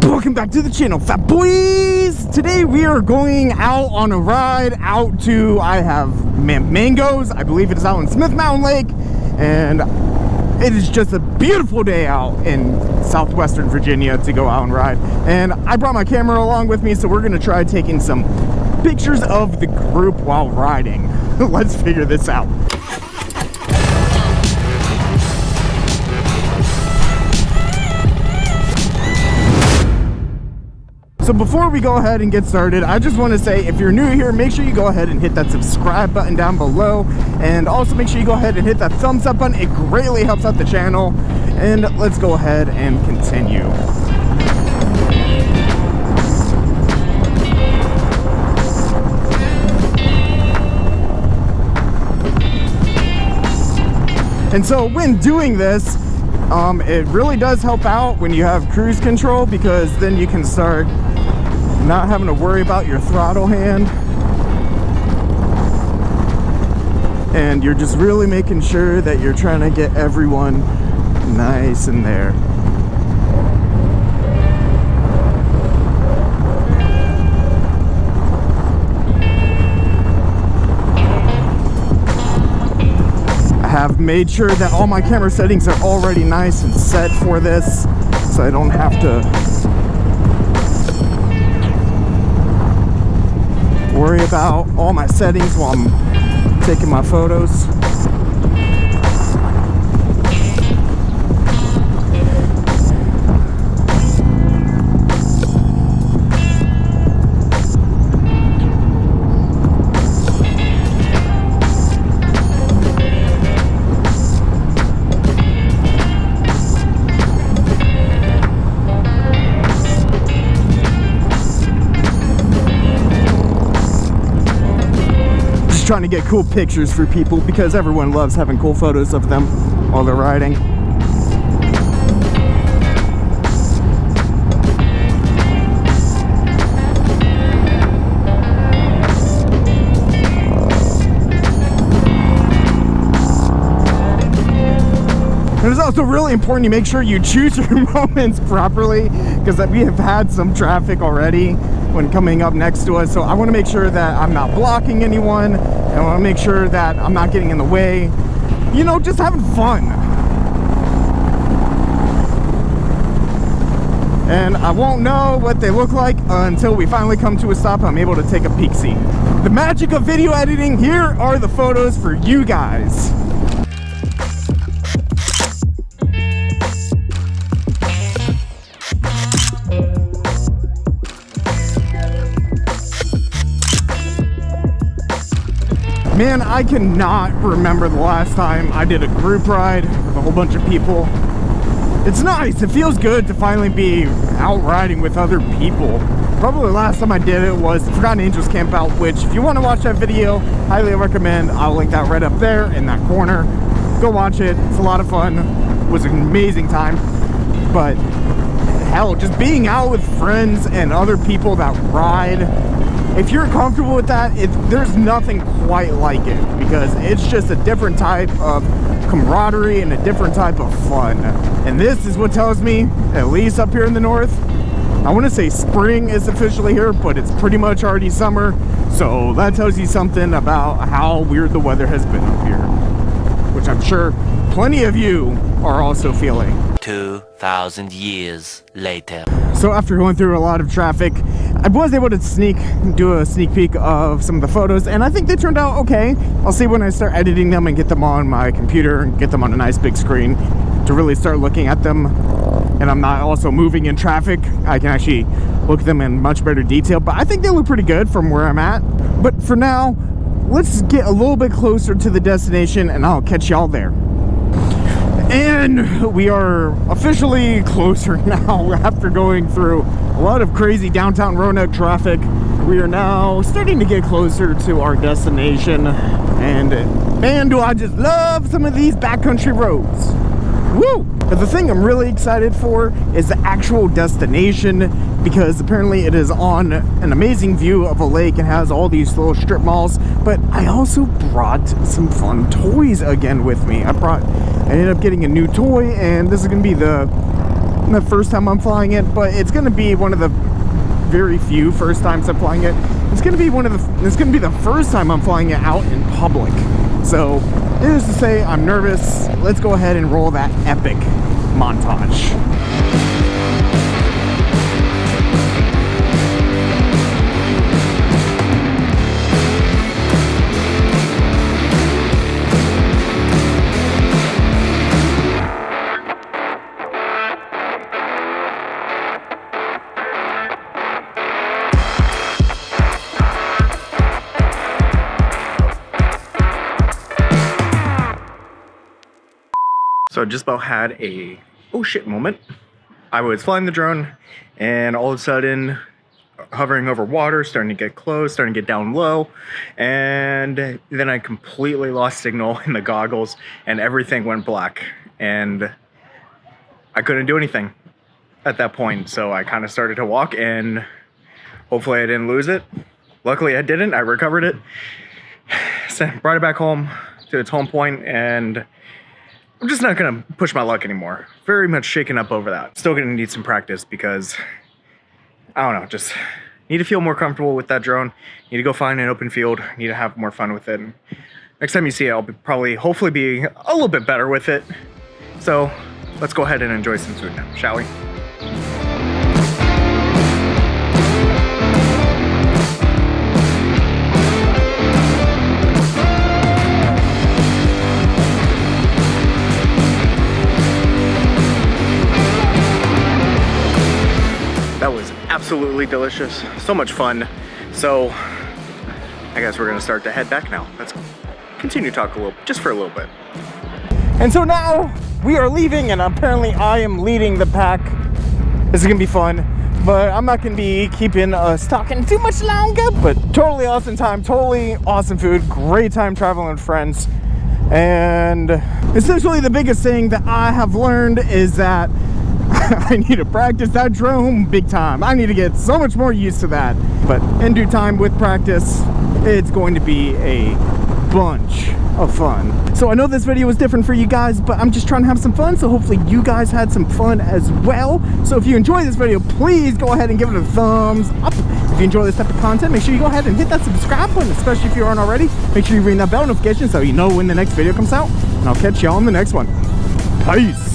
Welcome back to the channel, Fat Boys. Today we are going out on a ride out to, I have mangoes. I believe it is out in Smith Mountain Lake, and it is just a beautiful day out in southwestern Virginia to go out and ride. And I brought my camera along with me, so we're gonna try taking some pictures of the group while riding. Let's figure this out. So before we go ahead and get started, I just want to say, if you're new here, make sure you go ahead and hit that subscribe button down below, and also make sure you go ahead and hit that thumbs up button. It greatly helps out the channel. And let's go ahead and continue. And so when doing this, it really does help out when you have cruise control, because then you can start not having to worry about your throttle hand, and you're just really making sure that you're trying to get everyone nice in there. I have made sure that all my camera settings are already nice and set for this, so I don't have to worry about all my settings while I'm taking my photos. Trying to get cool pictures for people, because everyone loves having cool photos of them while they're riding. And it's also really important you make sure you choose your moments properly, because we have had some traffic already when coming up next to us. So I want to make sure that I'm not blocking anyone. I want to make sure that I'm not getting in the way. You know, just having fun. And I won't know what they look like until we finally come to a stop and I'm able to take a peek-see. The magic of video editing, here are the photos for you guys. Man, I cannot remember the last time I did a group ride with a whole bunch of people. It's nice. It feels good to finally be out riding with other people. Probably the last time I did it was the Forgotten Angels Camp Out, which if you want to watch that video, highly recommend. I'll link that right up there in that corner. Go watch it. It's a lot of fun. It was an amazing time. But hell, just being out with friends and other people that ride, if you're comfortable with that, there's nothing quite like it, because it's just a different type of camaraderie and a different type of fun. And this is what tells me, at least up here in the north, I want to say spring is officially here, but it's pretty much already summer. So that tells you something about how weird the weather has been up here, which I'm sure plenty of you are also feeling. 2,000 years later. So after going through a lot of traffic, I was able to do a sneak peek of some of the photos, and I think they turned out okay. I'll see when I start editing them and get them on my computer and get them on a nice big screen to really start looking at them. And I'm not also moving in traffic. I can actually look at them in much better detail, but I think they look pretty good from where I'm at. But for now, let's get a little bit closer to the destination and I'll catch y'all there. And we are officially closer now after going through a lot of crazy downtown Roanoke traffic. We are now starting to get closer to our destination, and man, do I just love some of these backcountry roads. Woo! But the thing I'm really excited for is the actual destination, because apparently it is on an amazing view of a lake and has all these little strip malls. But I also brought some fun toys again with me. I ended up getting a new toy, and this is gonna be the the first time I'm flying it, but it's going to be one of the very few first times I'm flying it. It's going to be the first time I'm flying it out in public. So, needless to say, I'm nervous. Let's go ahead and roll that epic montage. So I just about had a oh shit moment. I was flying the drone and all of a sudden hovering over water, starting to get close, starting to get down low, and then I completely lost signal in the goggles and everything went black and I couldn't do anything at that point. So I kind of started to walk and hopefully I didn't lose it. Luckily I didn't. I recovered it, so brought it back home to its home point, and I'm just not gonna push my luck anymore. Very much shaken up over that. Still gonna need some practice because, I don't know, just need to feel more comfortable with that drone. Need to go find an open field. Need to have more fun with it. And next time you see it, I'll hopefully be a little bit better with it. So let's go ahead and enjoy some food now, shall we? That was absolutely delicious. So much fun. So I guess we're gonna start to head back now. Let's continue to talk just for a little bit. And so now we are leaving, and apparently I am leading the pack. This is gonna be fun, but I'm not gonna be keeping us talking too much longer. But totally awesome time, totally awesome food, great time traveling with friends. And essentially the biggest thing that I have learned is that I need to practice that drone big time. I need to get so much more used to that. But in due time, with practice, it's going to be a bunch of fun. So I know this video was different for you guys, but I'm just trying to have some fun, so hopefully you guys had some fun as well. So if you enjoyed this video, please go ahead and give it a thumbs up. If you enjoy this type of content, make sure you go ahead and hit that subscribe button, especially if you aren't already. Make sure you ring that bell notification so you know when the next video comes out. And I'll catch you all in the next one. Peace.